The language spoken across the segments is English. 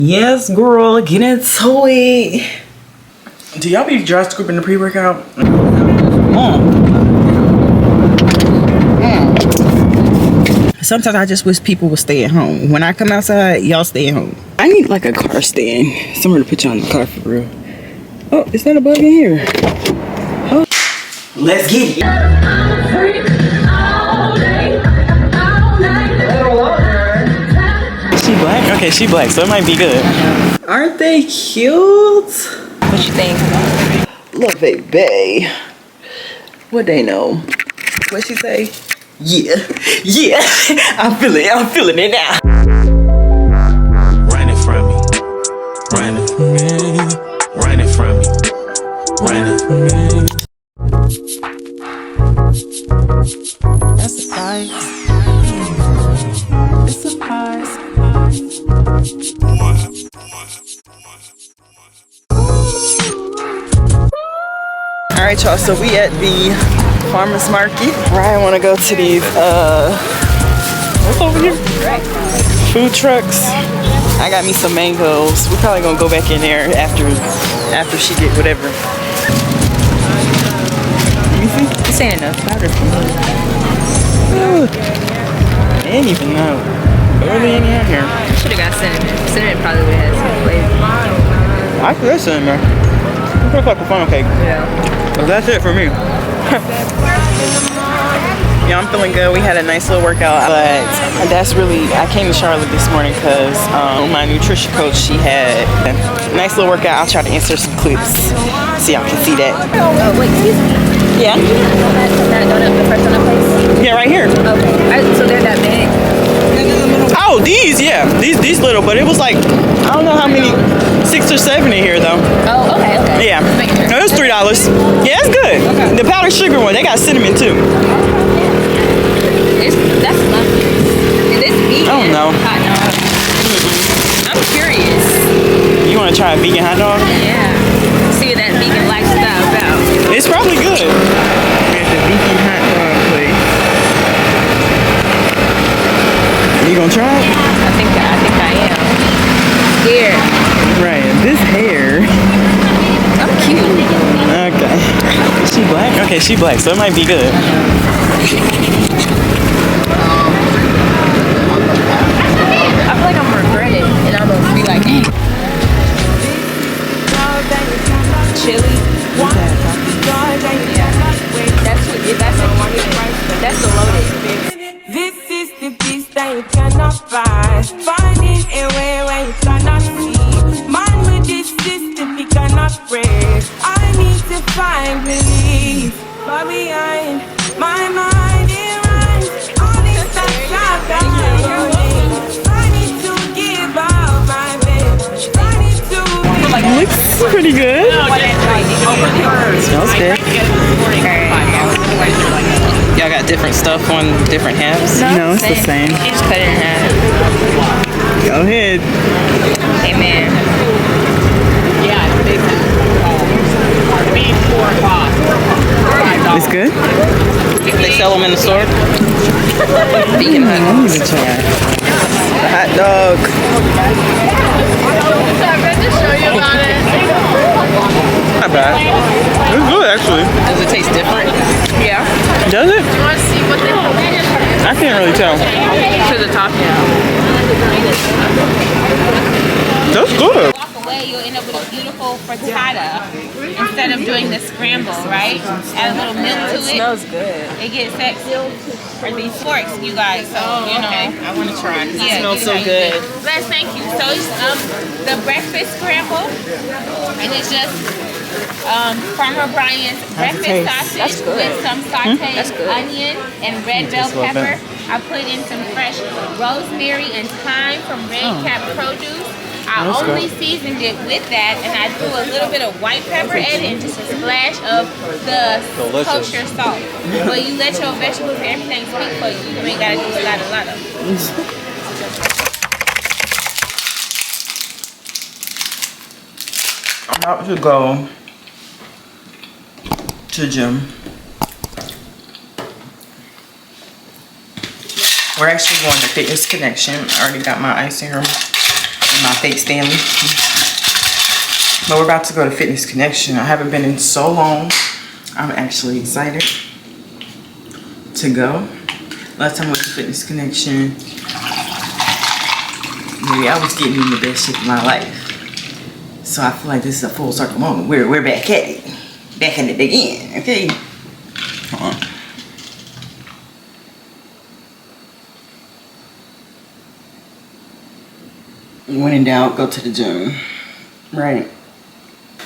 Yes, girl, get into it. Do y'all be dry scooping the pre-workout? Sometimes I just wish people would stay at home. When I come outside, y'all stay at home. I need like a car stand. Somewhere to put you on the car for real. Oh, is that a bug in here? Oh. Let's get it. She black? Okay, she black, so it might be good. Aren't they cute? What you think? LORVAE bae. What they know? What she say? Yeah, yeah. I'm feeling it now. Running from me, running from me, running from me, running from me. That's a fight. It's a fight. All right, y'all. So we at the farmer's market. Ryan want to go to these what's over here? Food trucks. I got me some mangoes. We're probably gonna go back in there after she get whatever. You see? This ain't enough powder for me. I didn't even know. Barely any in here. Should have got cinnamon. Cinnamon probably would have had some flavor. I put this in there. It looks like a funnel cake. Yeah. But that's it for me. Yeah, I'm feeling good. We had a nice little workout, but that's really, I came to Charlotte this morning because my nutrition coach, she had a nice little workout. I'll try to insert some clips so y'all can see that. Oh, wait, excuse me. Yeah? That donut, the first donut place? Yeah, right here. Okay. So they're that big? Oh, these, yeah. These little, but it was like, I don't know how many, 6 or 7 in here though. Oh, okay. Yeah. No, it was $3. Yeah, it's good. Okay. The powdered sugar one, they got cinnamon too. That's lovely. And it's vegan. I don't know. Hot dog. I'm curious. You want to try a vegan hot dog? Yeah. See what that vegan lifestyle about. It's probably good. We're at the vegan hot dog place. You gonna try it? I think I am. Here. Right. This hair. I'm cute. Okay. Is she black? Okay, she black, so it might be good. I feel like I'm gonna regret it, and I'm gonna be like, chili. Yeah. That's the loaded. This is the beast that you cannot buy. Finding a way where you cannot see. Man with this system, he cannot break. I need to find relief. But behind my mind, it runs. All this stuff shot down. I need to give up my bed. I need to Looks pretty good. Smells good. Y'all got different stuff on different halves? No, it's the same. Just cut it in half. Go ahead. Amen. Yeah, it's big. Maybe 4 o'clock. It's good? They sell them in the store? Vegan hot I need to try. Hot dog. Not bad. It's good actually. Does it taste different? Yeah. Does it? You want to see what they I can't really tell. To the top, yeah. That's good. Walk away, you'll end up with a beautiful frittata instead of doing the scramble, right? Add a little milk to it. It smells good. It gets sexy. For these forks, you guys, so you know. I want to try. Yeah, It smells so you good. Bless, thank you. So it's the breakfast scramble, and it's just Farmer Brian's breakfast sausage with some sauteed onion and red bell pepper. I put in some fresh rosemary and thyme from Red Cap Produce. I only seasoned it with that, and I threw a little bit of white pepper in it and just a splash of the kosher salt. But you let your vegetables and everything speak for you. You ain't gotta do a lot of. I'm about to go to the gym. We're actually going to Fitness Connection. I already got my ice serum. And my fake Stanley. But we're about to go to Fitness Connection. I haven't been in so long. I'm actually excited to go. Last time I went to Fitness Connection, maybe I was getting in the best shape of my life. So I feel like this is a full circle moment. We're back at it. Back at it again, okay? Hold on. When in doubt, go to the gym. Right.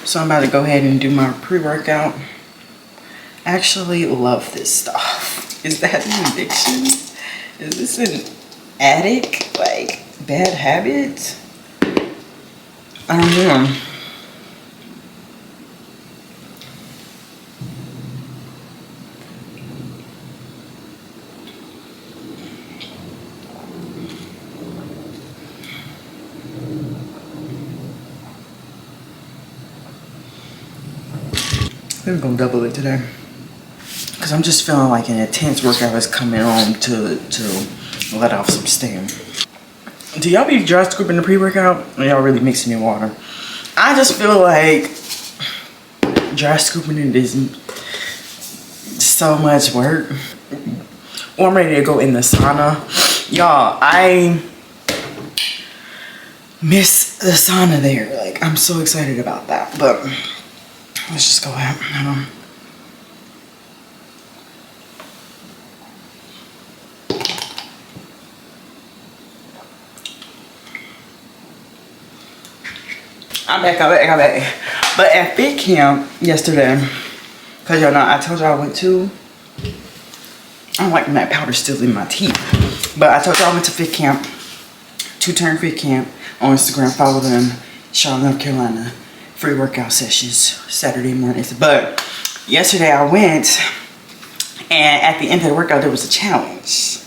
So I'm about to go ahead and do my pre-workout. Actually love this stuff. Is that an addiction? Is this an addict? Like, bad habit? I don't know. I'm gonna double it today. Cause I'm just feeling like an intense workout is coming on to let off some steam. Do y'all be dry scooping the pre-workout? Or y'all really mixing in water? I just feel like dry scooping it is so much work. Or I'm ready to go in the sauna. Y'all, I miss the sauna there. Like, I'm so excited about that. But let's just go ahead. I'm back. But at Fit Camp yesterday, cause y'all know I told y'all I went to, I don't like when that powder's still in my teeth. But I told y'all I went to Fit Camp, 2 Turn Fit Camp on Instagram. Follow them, Charlotte, North Carolina. Free workout sessions Saturday mornings. But yesterday I went, and at the end of the workout there was a challenge.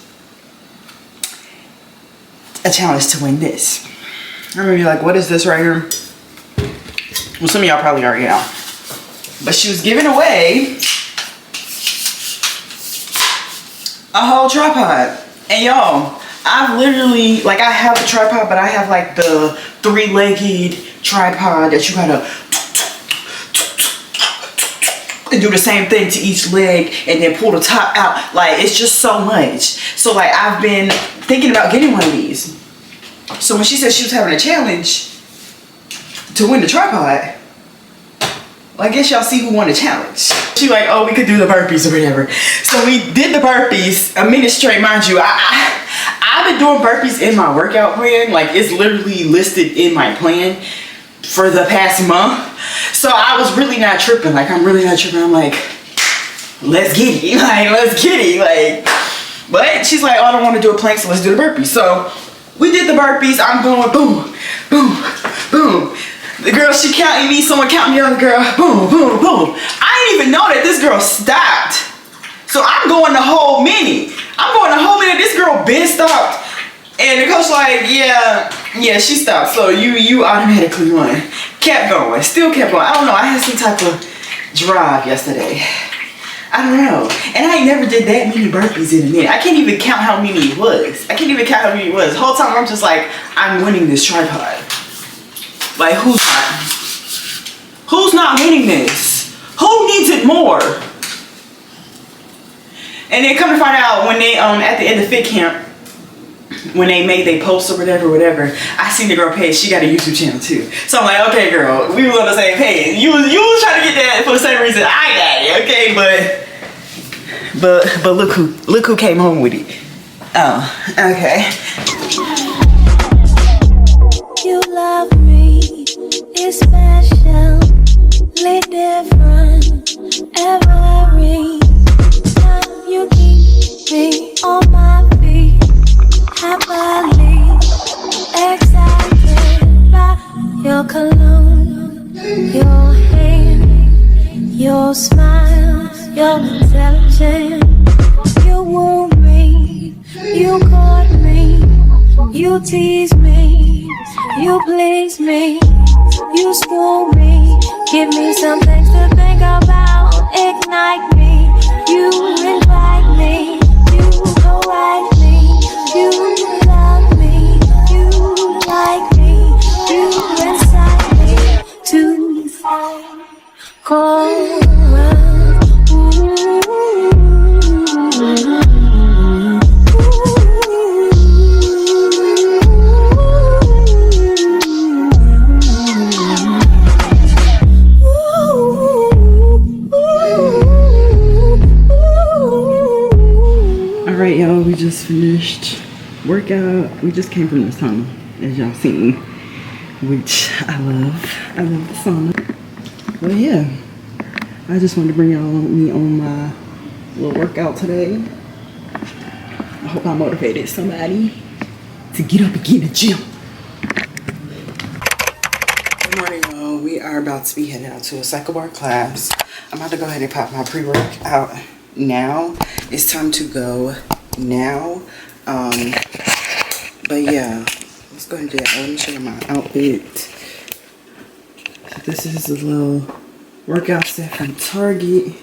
A challenge to win this. I'm gonna be like, what is this right here? Well, some of y'all probably already know. But she was giving away a whole tripod. And y'all, I've literally, like, I have a tripod, but I have like the 3-legged tripod that you gotta do the same thing to each leg and then pull the top out. Like, it's just so much. So like, I've been thinking about getting one of these. So when she said she was having a challenge to win the tripod, well, I guess y'all see who won the challenge. She like, oh, we could do the burpees or whatever. So we did the burpees a minute straight. Mind you, I've been doing burpees in my workout plan. Like, it's literally listed in my plan for the past month. So I was really not tripping. Like, I'm really not tripping. I'm like, let's get it. Like, let's get it. Like, but she's like, oh, I don't want to do a plank, so let's do the burpees. So we did the burpees. I'm going boom, boom, boom. The girl, she counting me. Someone counting the other girl. Boom, boom, boom. I didn't even know that this girl stopped. So I'm going the whole minute. This girl been stopped. And the coach like, yeah, she stopped. So you automatically won. Kept going. Still kept going. I don't know. I had some type of drive yesterday. I don't know. And I never did that many burpees in a minute. I can't even count how many it was. The whole time I'm just like, I'm winning this tripod. Like, who's not winning this? Who needs it more? And then come to find out, when they at the end of Fit Camp, when they made their posts or whatever, I seen the girl page. She got a YouTube channel too. So I'm like, okay, girl, we was on the same page. You was trying to get that for the same reason I got it, okay? But look who came home with it. Oh, okay. You love me, it's special, different, every time you keep me on my feet, happily excited by your cologne, your hand, your smile, your intelligence. You woo me, you caught me, you tease me, you please me, you school me, give me some things to think about, ignite me, you invite me, you correct me, you love me, you like me, go round. Alright, y'all, we just finished workout. We just came from the sauna, as y'all seen, which I love. I love the sauna. But yeah, I just wanted to bring y'all me on my little workout today. I hope I motivated somebody to get up and get in the gym. Good morning, y'all. We are about to be heading out to a CycleBar class. I'm about to go ahead and pop my pre-workout now. It's time to go now. But yeah, let's go ahead and do that. Let me show you my outfit. So this is a little workout set from Target.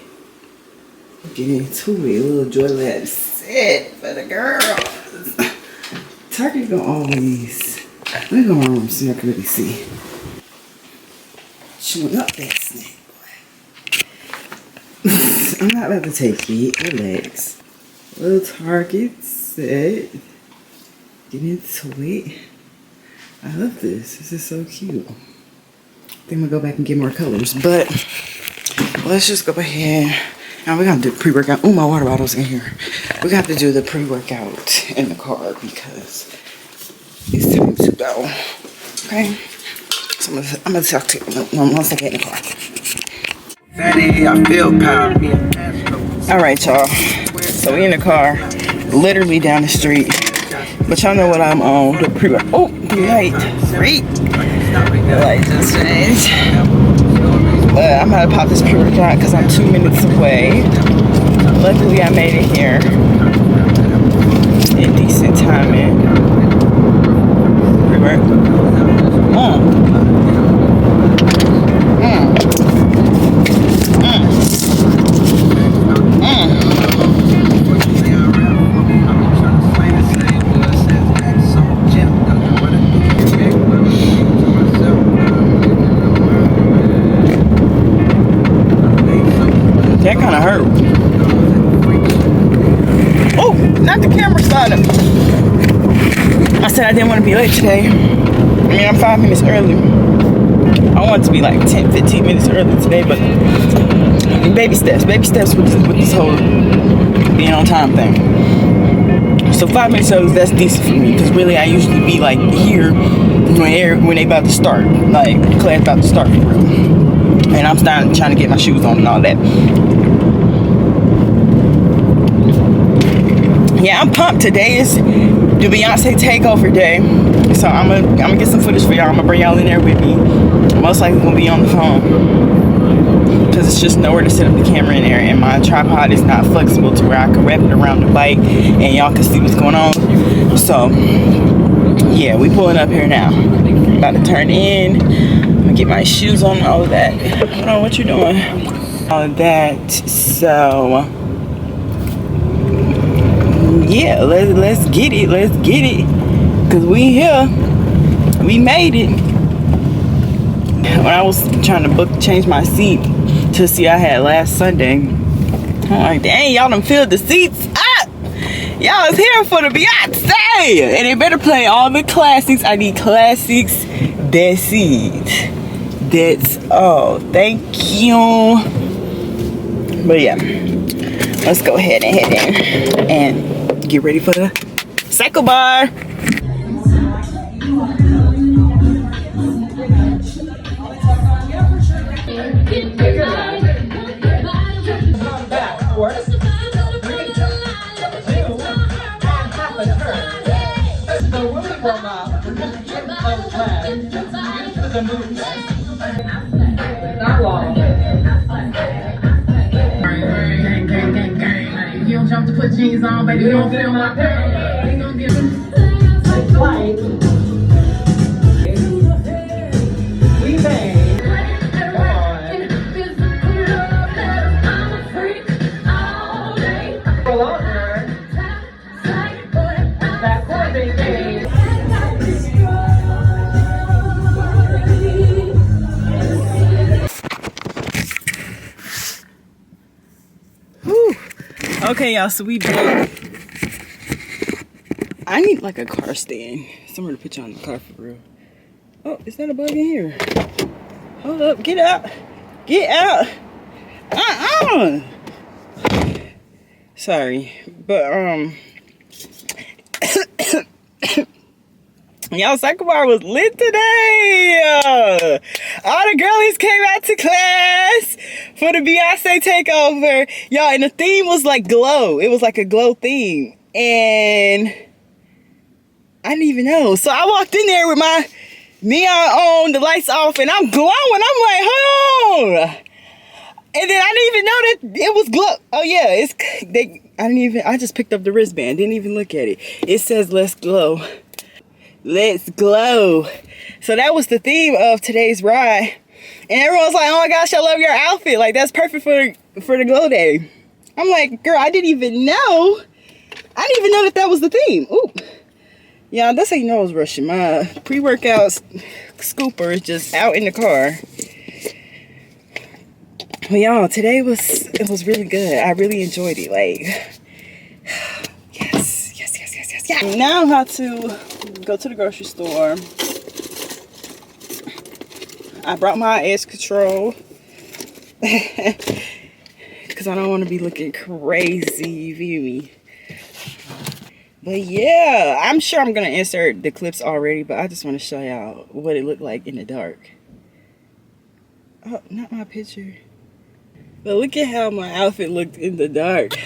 Get into it. A little Joy Lab set for the girls. Target gonna always. Let me go in my room so I can really see. Chewing up that snack. I'm not about to take it. Relax. Little Target set. Get into it. I love this. This is so cute. I think I'm gonna go back and get more colors. But let's just go ahead. Now we're gonna do pre-workout. Oh, my water bottle's in here. We're gonna have to do the pre-workout in the car because it's time to go. Okay? So I'm gonna talk to you once I get in the car. I feel power. Alright, y'all. So we in the car, literally down the street. But y'all know what I'm on. The pre-workout. Oh, the light. Great. The light just changed. But I'm about to pop this pre-workout because I'm 2 minutes away. Luckily, I made it here in decent timing. Pre-workout. That kind of hurt. Oh, not the camera started. I said I didn't want to be late today. I mean, I'm 5 minutes early. I want to be like 10, 15 minutes early today, but I mean, baby steps with this whole being on time thing. So 5 minutes early, that's decent for me, because really I usually be like here when they about to start, like class about to start for real. And I'm starting trying to get my shoes on and all that. Yeah, I'm pumped. Today is the Beyoncé Takeover day. So I'm gonna get some footage for y'all. I'm gonna bring y'all in there with me. Most likely gonna be on the phone, because it's just nowhere to set up the camera in there, and my tripod is not flexible to where I can wrap it around the bike and y'all can see what's going on. So yeah, we pulling up here now. About to turn in. I'm gonna get my shoes on and all of that. Hold on, what you doing? All of that. So yeah, let's get it. Let's get it. Cause we here. We made it. When I was trying to change my seat to see I had last Sunday, I'm like, dang, y'all done filled the seats up. Y'all is here for the Beyonce. And they better play all the classics. I need classics. That's it. That's all. Thank you. But yeah, let's go ahead and head in and get ready for the CycleBar. You don't jump to put jeans on, baby. You don't feel my pain. We gon' get we made. Okay, y'all, so we back. I need like a car stand. Somewhere to put you on the car for real. Oh, is that a bug in here? Hold up, get out. Get out. Sorry, but y'all, CycleBar was lit today. All the girlies came out to class for the Beyonce takeover. Y'all, and the theme was like glow. It was like a glow theme. And I didn't even know. So I walked in there with my neon on, the lights off, and I'm glowing. I'm like, hold on. And then I didn't even know that it was glow. Oh yeah, I just picked up the wristband. Didn't even look at it. It says let's glow. Let's glow. So that was the theme of today's ride. And everyone was like, oh my gosh, I love your outfit. Like, that's perfect for the glow day. I'm like, girl, I didn't even know. I didn't even know that was the theme. Ooh. Yeah, that's how you know I was rushing. My pre-workout scooper is just out in the car. But y'all, today it was really good. I really enjoyed it. Like, yes. Now I'm about to go to the grocery store. I brought my edge control because I don't want to be looking crazy, you feel me? But yeah, I'm sure I'm gonna insert the clips already, but I just want to show y'all what it looked like in the dark. Oh, not my picture. But look at how my outfit looked in the dark.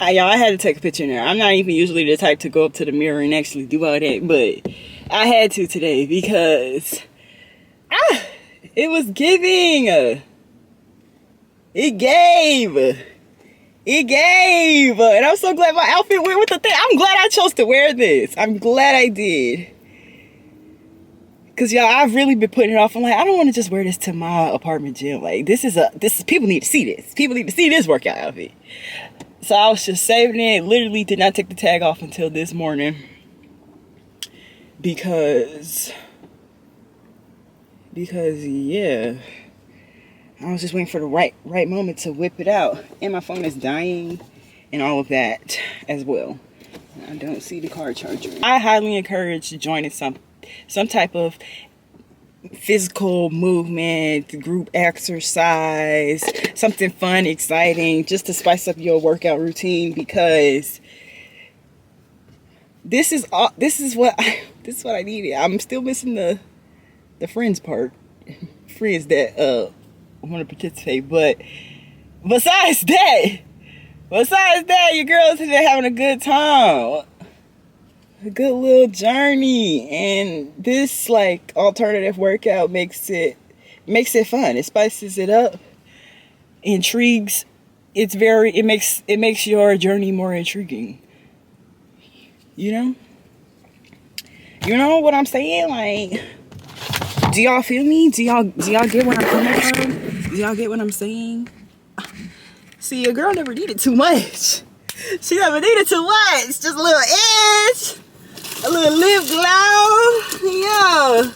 Y'all, I had to take a picture in there. I'm not even usually the type to go up to the mirror and actually do all that, but I had to today because it was giving. It gave. And I'm so glad my outfit went with the thing. I'm glad I chose to wear this. I'm glad I did. Cause y'all, I've really been putting it off. I'm like, I don't want to just wear this to my apartment gym. Like, this is people need to see this. People need to see this workout outfit. So I was just saving it. Literally did not take the tag off until this morning. Because yeah. I was just waiting for the right moment to whip it out. And my phone is dying and all of that as well. I don't see the car charger. I highly encourage joining some type of physical movement, group exercise, something fun, exciting, just to spice up your workout routine, because this is what I needed. I'm still missing the friends part. Friends that want to participate, but besides that, your girls are having a good time. A good little journey, and this like alternative workout makes it fun. It spices it up, intrigues. It makes your journey more intriguing. You know what I'm saying? Like, do y'all feel me? Do y'all get where I'm coming from? Do y'all get what I'm saying? See, a girl never needed too much. She never needed too much. Just a little edge. A little lip glow, yeah.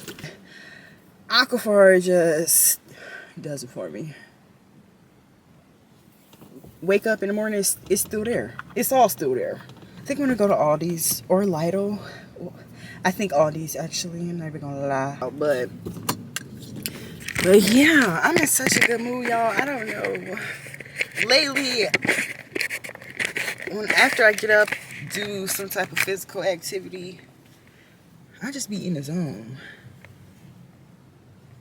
Aquaphor just does it for me. Wake up in the morning, it's still there. It's all still there. I think I'm gonna go to Aldi's or Lidl. I think Aldi's actually, I'm not even gonna lie. But yeah, I'm in such a good mood, y'all. I don't know. Lately, after I get up, do some type of physical activity, I just be in the zone.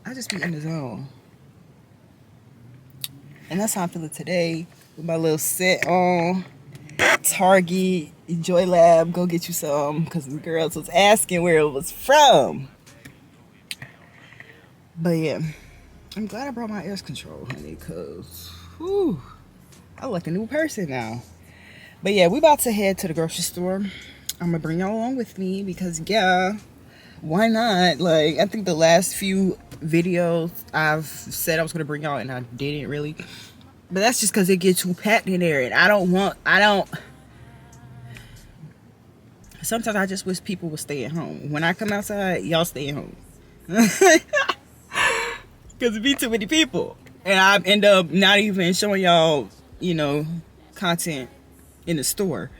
And that's how I'm feeling today with my little set on. Target, Enjoy Lab, go get you some, because the girls was asking where it was from. But yeah, I'm glad I brought my air control, honey, because I look like a new person now. But yeah, we about to head to the grocery store. I'm gonna bring y'all along with me because yeah, why not? Like, I think the last few videos I've said I was gonna bring y'all and I didn't really. But that's just because it gets too packed in there, and sometimes I just wish people would stay at home. When I come outside, y'all stay at home. Because it be too many people. And I end up not even showing y'all, content in the store,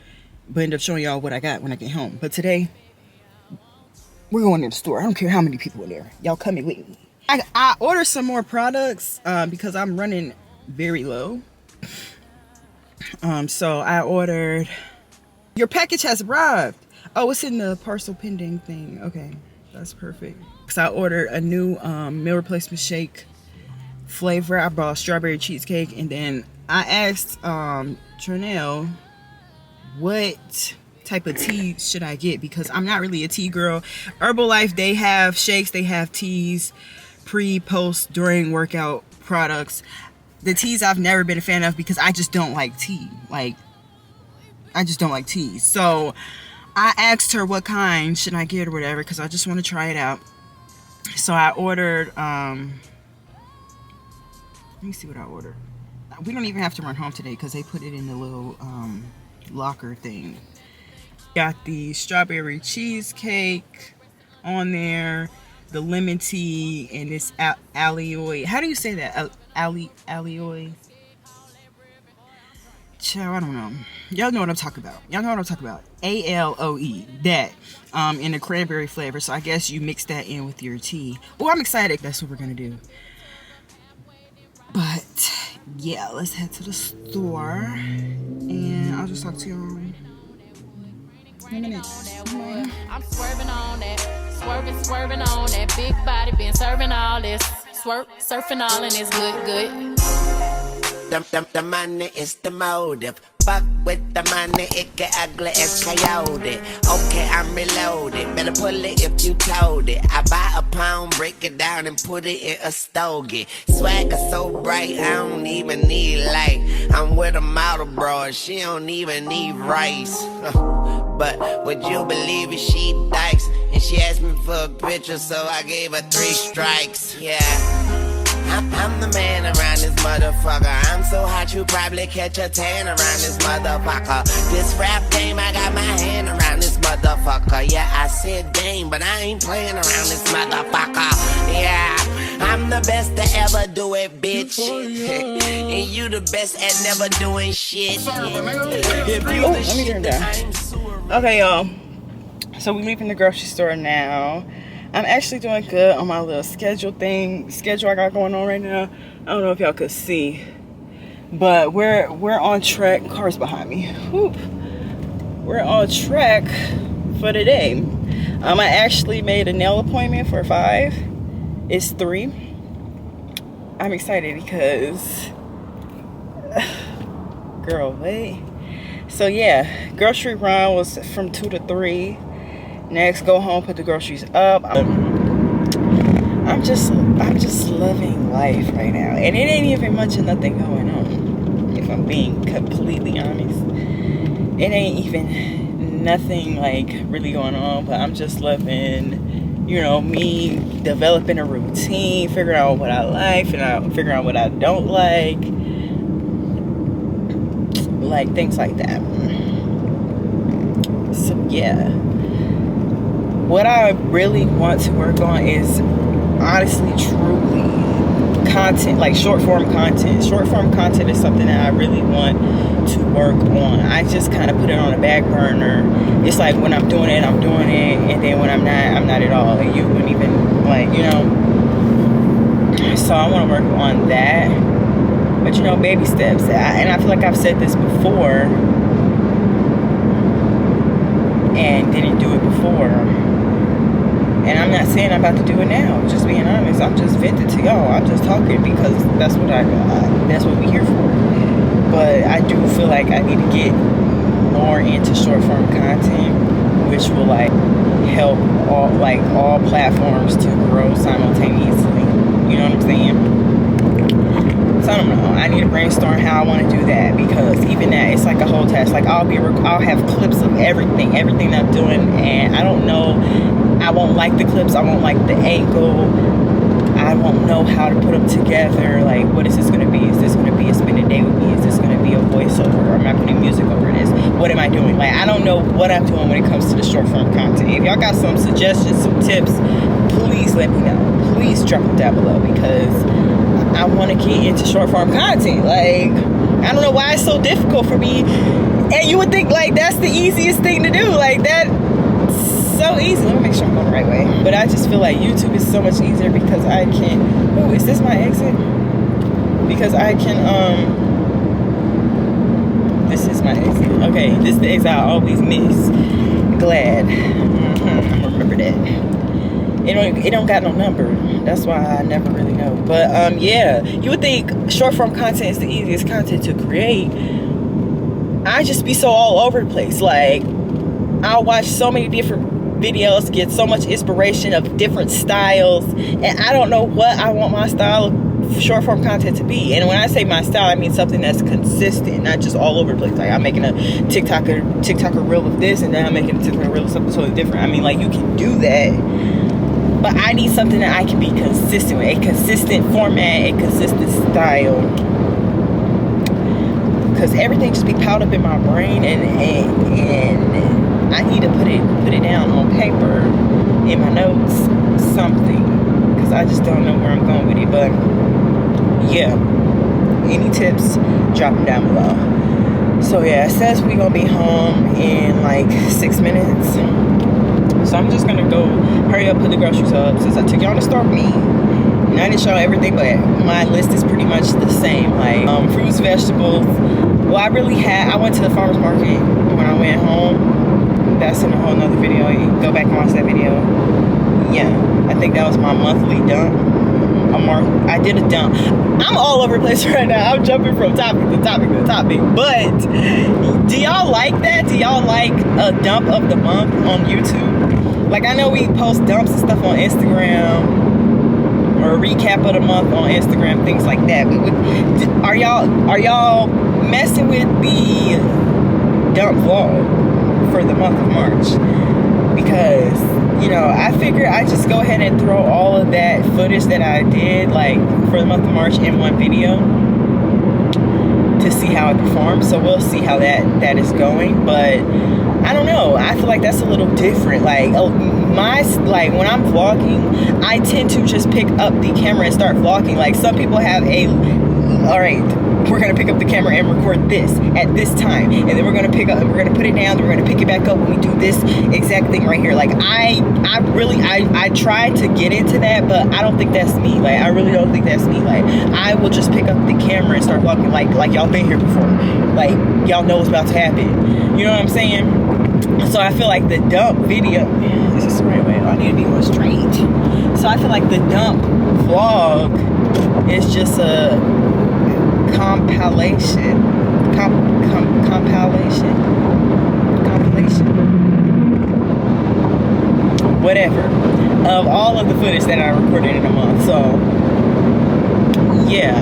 but end up showing y'all what I got when I get home. But today, we're going to the store. I don't care how many people are there. Y'all coming with me. I ordered some more products because I'm running very low. So I ordered, your package has arrived. Oh, it's in the parcel pending thing. Okay, that's perfect. So I ordered a new meal replacement shake flavor. I bought strawberry cheesecake, and then I asked Trinell what type of tea should I get, because I'm not really a tea girl. Herbalife, they have shakes, they have teas, pre, post, during workout products. The teas I've never been a fan of because I just don't like tea. Like, I just don't like tea. So I asked her what kind should I get or whatever, because I just want to try it out. So I ordered, let me see what I ordered. We don't even have to run home today because they put it in the little locker thing. Got the strawberry cheesecake on there, the lemon tea, and this alloy. How do you say that? Alloy? Child, I don't know. Y'all know what I'm talking about. Y'all know what I'm talking about. ALOE. That. In the cranberry flavor. So I guess you mix that in with your tea. Oh, I'm excited. That's what we're going to do. But, yeah, let's head to the store. And I'll just talk to y'all in a minute. I'm swerving on that, swerving on that big body, been serving all this, surfing all and it's good. The money is the motive. Fuck with the money, it get ugly as coyote. Okay, I'm reloaded. Better pull it if you told it. I buy a pound, break it down, and put it in a stogie. Swagger so bright, I don't even need light. I'm with a model broad, she don't even need rice. But would you believe it, she dykes. And she asked me for a picture, so I gave her 3 strikes. Yeah. I'm the man around this motherfucker. I'm so hot you probably catch a tan around this motherfucker. This rap game, I got my hand around this motherfucker. Yeah, I said game, but I ain't playing around this motherfucker. Yeah, I'm the best to ever do it, bitch. And you the best at never doing shit. Let me turn down. Okay, y'all. So we leaving the grocery store now. I'm actually doing good on my little schedule I got going on right now. I don't know if y'all could see, but we're on track. Cars behind me. Whoop. We're on track for the day. I actually made a nail appointment for 5. It's 3. I'm excited because, girl, wait. So yeah, grocery run was from 2 to 3. Next, go home, put the groceries up. I'm just loving life right now, and it ain't even much of nothing going on. If I'm being completely honest, it ain't even nothing like really going on. But I'm just loving, you know, me developing a routine, figuring out what I like, and figuring out what I don't like things like that. So yeah. What I really want to work on is honestly, truly content, like short form content. Short form content is something that I really want to work on. I just kind of put it on a back burner. It's like when I'm doing it, and then when I'm not at all. And you wouldn't even, like, you know. So I want to work on that. But, you know, baby steps. And I feel like I've said this before and didn't do it before. And I'm not saying I'm about to do it now. Just being honest. I'm just venting to y'all. I'm just talking because that's what we're here for. But I do feel like I need to get more into short form content, which will like help all platforms to grow simultaneously. You know what I'm saying? So I don't know. I need to brainstorm how I want to do that, because even that, it's like a whole task. Like I'll have clips of everything that I'm doing, and I don't know. I won't like the clips. I won't like the angle. I won't know how to put them together. Like, what is this going to be? Is this going to be a spend a day with me? Is this going to be a voiceover? Or am I putting music over this? What am I doing? Like, I don't know what I'm doing when it comes to the short form content. If y'all got some suggestions, some tips, please let me know. Please drop them down below, because I want to get into short form content. Like, I don't know why it's so difficult for me. And you would think like that's the easiest thing to do. Like that, so easy. Let me make sure I'm going the right way. But I just feel like YouTube is so much easier because I can. Oh, is this my exit? Because I can. This is my exit. Okay, this is the exit I always miss. Glad. I'm gonna remember that. It don't got no number. That's why I never really know. But yeah, you would think short form content is the easiest content to create. I just be so all over the place. Like I'll watch so many different videos, get so much inspiration of different styles, and I don't know what I want my style of short form content to be. And when I say my style, I mean something that's consistent, not just all over the place. Like I'm making a TikToker reel of this, and then I'm making a TikToker reel of something totally different. I mean, like you can do that, but I need something that I can be consistent with, a consistent format, a consistent style. Because everything just be piled up in my brain, and I need to put it down on paper, in my notes, something. Because I just don't know where I'm going with it. But yeah, any tips, drop them down below. So yeah, it says we're gonna be home in like 6 minutes. So I'm just gonna go hurry up, put the groceries up, since I took y'all to start me. And I didn't show everything, but my list is pretty much the same. Like fruits, vegetables. Well, I went to the farmer's market when I went home. That's in a whole nother video. You can go back and watch that video. Yeah, I think that was my monthly dump. I did a dump. I'm all over the place right now. I'm jumping from topic to topic to topic. But do y'all like that? Do y'all like a dump of the month on YouTube? Like I know we post dumps and stuff on Instagram, or a recap of the month on Instagram, things like that. But are y'all messing with the dump vlog for the month of March? Because you know, I figure I just go ahead and throw all of that footage that I did like for the month of March in one video to see how it performs. So we'll see how that is going. But I don't know, I feel like that's a little different. Like like when I'm vlogging, I tend to just pick up the camera and start vlogging. Like some people have all right, we're gonna pick up the camera and record this at this time, and then we're gonna put it down, then we're gonna pick it back up when we do this exact thing right here. Like I try to get into that, but I don't think that's me. Like I really don't think that's me. Like I will just pick up the camera and start vlogging like y'all been here before. Like y'all know what's about to happen. You know what I'm saying? So I feel like the dump video, is this the right way? I need to be more straight. So I feel like the dump vlog is just a compilation, whatever, of all of the footage that I recorded in a month. So yeah,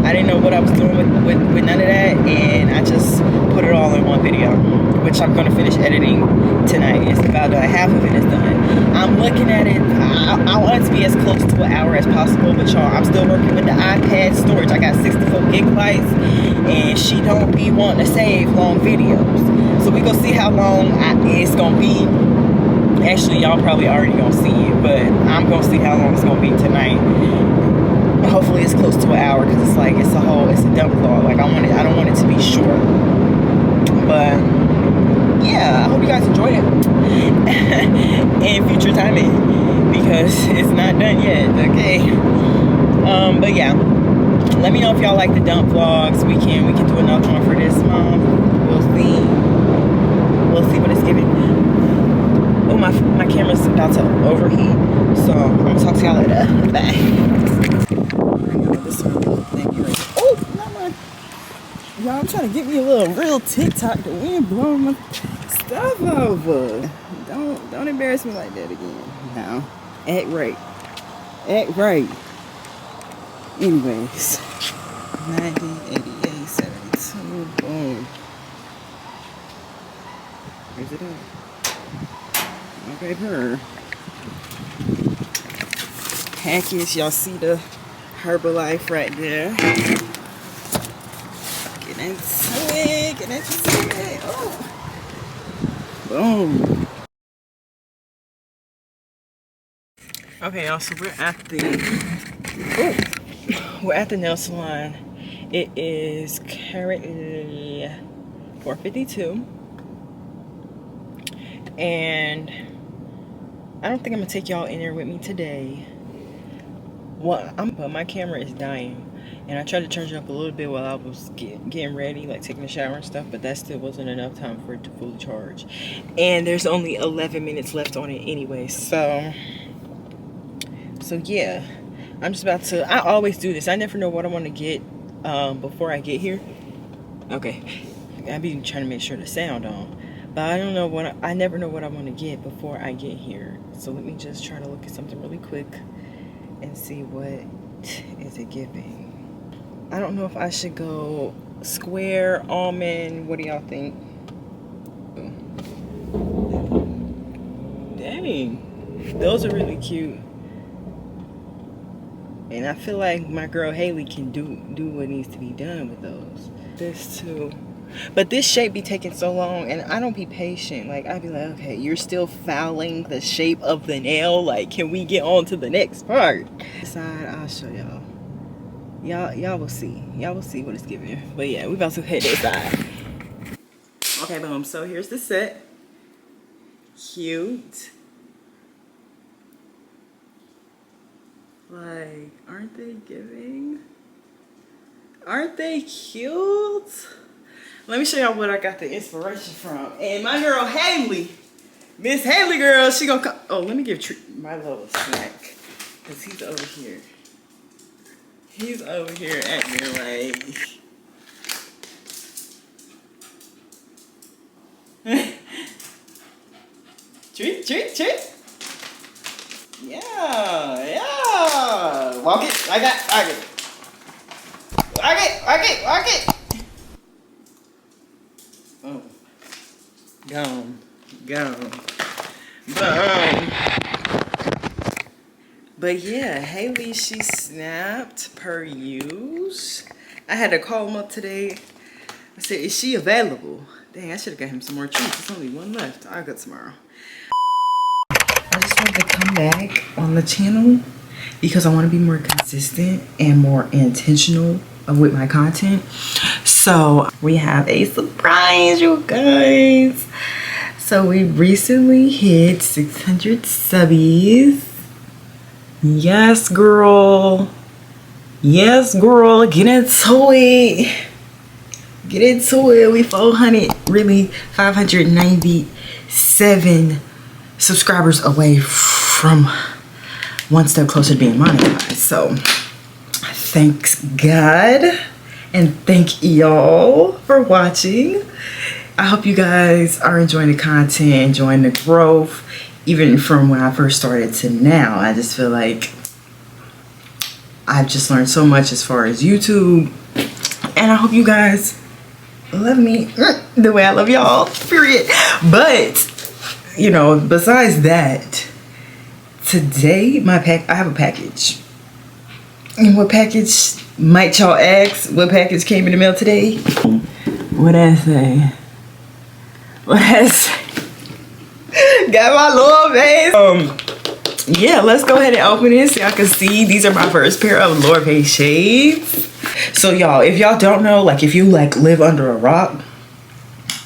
I didn't know what I was doing with none of that, and I just put it all in one video, which I'm going to finish editing tonight. It's about half of it is done. I'm looking at it, I want it to be as close to an hour as possible, but y'all, I'm still working with the iPad storage. I got 64 gigabytes, and she don't be wanting to save long videos. So we gonna see how long it's gonna be. Actually, y'all probably already gonna see it, but I'm gonna see how long it's gonna be tonight. Hopefully it's close to an hour, because it's like it's a dump vlog. Like I don't want it to be short. But yeah, I hope you guys enjoyed it. And future timing, because it's not done yet. Okay. But yeah, let me know if y'all like the dump vlogs. We can do another one for this month. We'll see what it's giving. Oh, my camera's about to overheat, so I'm gonna talk to y'all later. Bye. Oh, not mine. Y'all, I'm trying to get me a little real TikTok. The wind blowing my stuff over. Don't embarrass me like that again. No, act right. Anyways, 1988, 72, boom. Where's it at? Okay, her package. Y'all see the Herbalife right there. Get into it. Oh, boom. Okay, y'all. So we're at the nail salon. It is currently 4:52. And I don't think I'm gonna take y'all in there with me today. Well, but my camera is dying. And I tried to charge it up a little bit while I was getting ready, like taking a shower and stuff, but that still wasn't enough time for it to fully charge. And there's only 11 minutes left on it anyway, so yeah. I'm just about to, I always do this. I never know what I want to get before I get here. Okay, I be trying to make sure the sound on. But I don't know what, I never know what I want to get before I get here. So let me just try to look at something really quick and see what is it giving. I don't know if I should go square, almond. What do y'all think? Dang, those are really cute. And I feel like my girl Haley can do what needs to be done with those. This too. But this shape be taking so long, and I don't be patient. Like, I'd be like, okay, you're still fouling the shape of the nail. Like, can we get on to the next part? This side, I'll show y'all. Y'all will see. Y'all will see what it's giving. But yeah, we about to hit this side. Okay, boom. So here's the set. Cute. Like, aren't they giving? Aren't they cute? Let me show y'all what I got the inspiration from. And my girl Haley, Miss Haley girl, she gonna come. Oh, let me give my little snack, cause he's over here. He's over here acting like. Treat. Yeah. Walk it. Walk it. Oh. Gone. But yeah, Haley, she snapped per use. I had to call him up today. I said, is she available? Dang, I should have got him some more treats. There's only one left. I'll go tomorrow. I just wanted to come back on the channel because I want to be more consistent and more intentional with my content. So we have a surprise, you guys. So we recently hit 600 subbies. Yes, girl. Get into it. We 597 subscribers away from one step closer to being monetized. So thanks God, and thank y'all for watching. I hope you guys are enjoying the content, enjoying the growth. Even from when I first started to now, I just feel like I've just learned so much as far as YouTube. And I hope you guys love me the way I love y'all, period. But, you know, besides that, today I have a package. And what package might y'all ask? What package came in the mail today? What I say? Got my LORVAE. Yeah, let's go ahead and open this so y'all can see. These are my first pair of LORVAE shades. So y'all, if y'all don't know, like if you like live under a rock,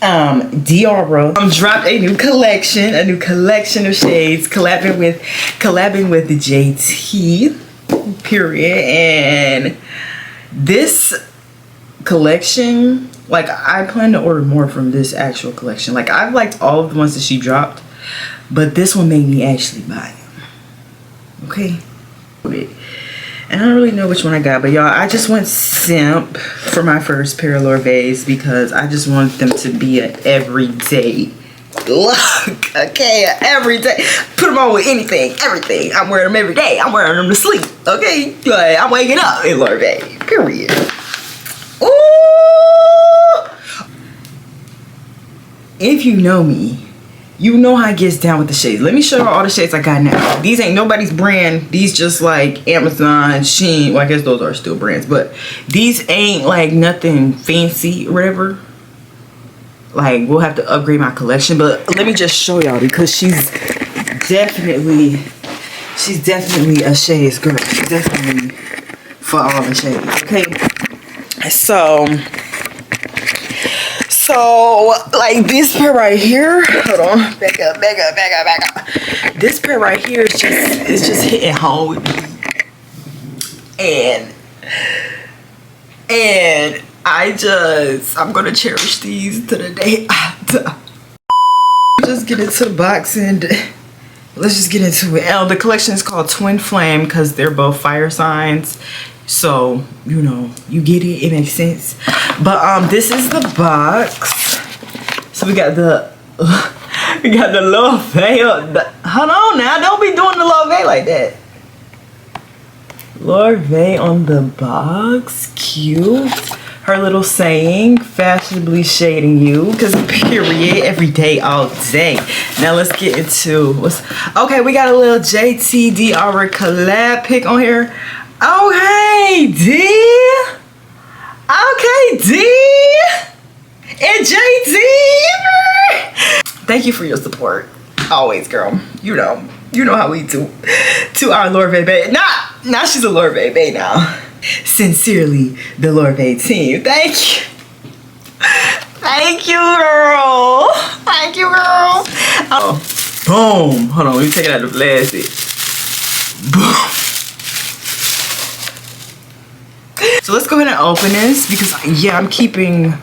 Diora dropped a new collection of shades, collabing with the JT, period. And this collection, like, I plan to order more from this actual collection. Like, I've liked all of the ones that she dropped, but this one made me actually buy them. Okay, and I don't really know which one I got, but y'all, I just went simp for my first pair of LORVAEs because I just want them to be an everyday look. Okay, everyday. Put them on with anything, everything. I'm wearing them every day. I'm wearing them to sleep. Okay, like, I'm waking up in LORVAE. Period. Ooh. If you know me, you know how it gets down with the shades. Let me show you all the shades I got now. These ain't nobody's brand. These just like Amazon, Shein. Well, I guess those are still brands, but these ain't like nothing fancy or whatever. Like, we'll have to upgrade my collection, but let me just show y'all because she's definitely a shades girl. She's definitely for all the shades. Okay, so So like this pair right here, hold on, back up. This pair right here is just hitting home with me. And I'm gonna cherish these to the day I die. Just get into the box and let's just get into it. The collection is called Twin Flame because they're both fire signs. So, you know, you get it, it makes sense. But this is the box. So we got the LORVAE. Hold on now, don't be doing the LORVAE like that. LORVAE on the box, cute. Her little saying, fashionably shading you, because period, every day, all day. Now let's get into okay, we got a little JTDR collab pic on here. Okay, D. Okay, D. And JT. Thank you for your support. Always, girl. You know how we do to our LORVAE babe. Now she's a LORVAE babe now. Sincerely, the LORVAE team. Thank you. Thank you, girl. Thank you, girl. Oh, boom. Hold on, let me take it out of the plastic. Boom. So let's go ahead and open this because yeah, I'm keeping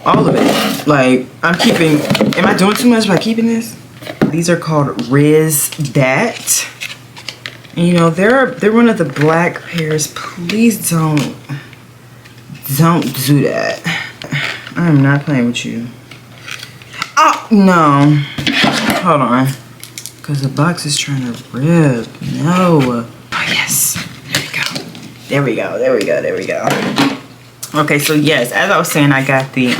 all of it. Like I'm keeping. Am I doing too much by keeping this? These are called Riz Dat. And you know, they're one of the black pairs. Please don't do that. I'm not playing with you. Oh no. Hold on. Because the box is trying to rip. No. Oh yes. There we go. Okay, so yes, as I was saying, I got the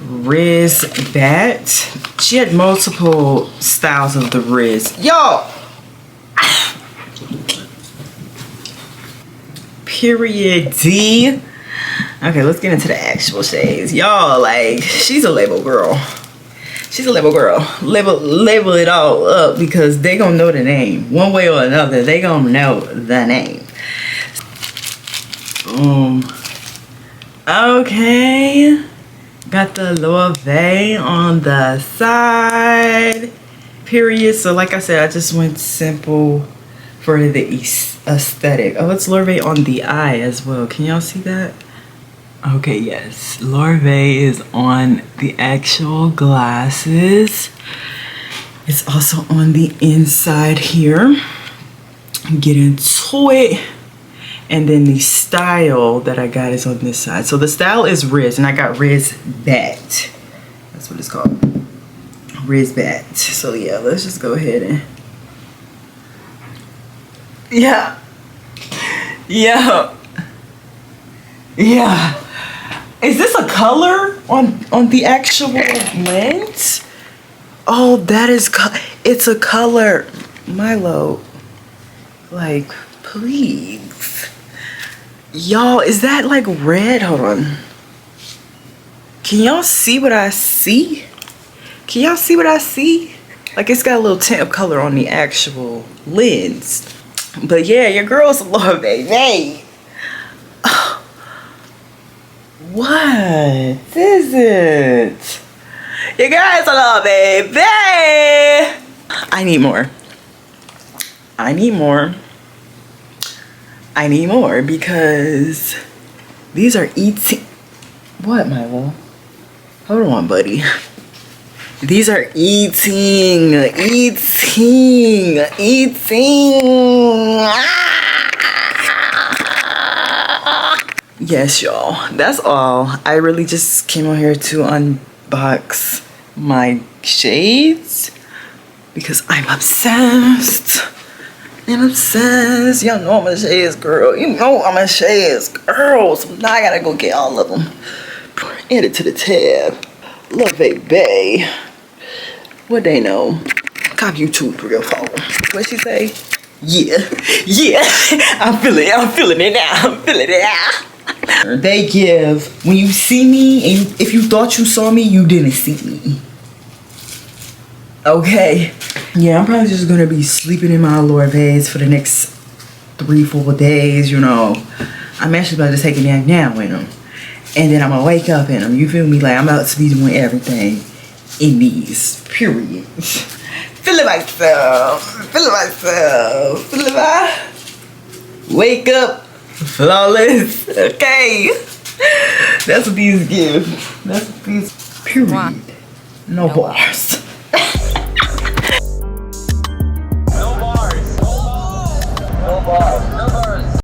Riz Bat. She had multiple styles of the Riz. Yo! Period D. Okay, let's get into the actual shades. Y'all, like, she's a label girl. She's a label girl. Label it all up because they gonna know the name. One way or another, they gonna know the name. Okay. Got the LORVAE on the side. Period. So like I said, I just went simple for the aesthetic. Oh, it's LORVAE on the eye as well. Can y'all see that? Okay, yes. LORVAE is on the actual glasses. It's also on the inside here. Get into it. And then the style that I got is on this side. So the style is Riz, and I got Riz Bat. That's what it's called. Riz Bat. So yeah, let's just go ahead and yeah. Is this a color on the actual lens? Oh, that is it's a color. Milo, like, please. Y'all, is that like red? Hold on. Can y'all see what I see? Can y'all see what I see? Like, it's got a little tint of color on the actual lens. But yeah, your girl's a LORVAE babe. What is it? You guys are LORVAE babe. I need more. I need more because these are eating. What, Milo? Hold on, buddy. These are eating. Yes, y'all. That's all. I really just came on here to unbox my shades because I'm obsessed. Y'all know I'm a shades girl. You know I'm a shades girl. So now I gotta go get all of them. Add it to the tab. LORVAE babe. What they know? Cop YouTube real phone. What she say? Yeah. I'm feeling it now. They give, when you see me, and if you thought you saw me, you didn't see me. Okay. Yeah, I'm probably just gonna be sleeping in my LORVAEs for the next 3-4 days, you know. I'm actually about to take a nap now with them. And then I'm gonna wake up in them. You feel me? Like I'm about to be doing everything in these. Period. Feeling myself. Feeling myself. Feeling my wake up flawless. Okay. That's what these give. That's what these. Period. No bars. No bars. No bars.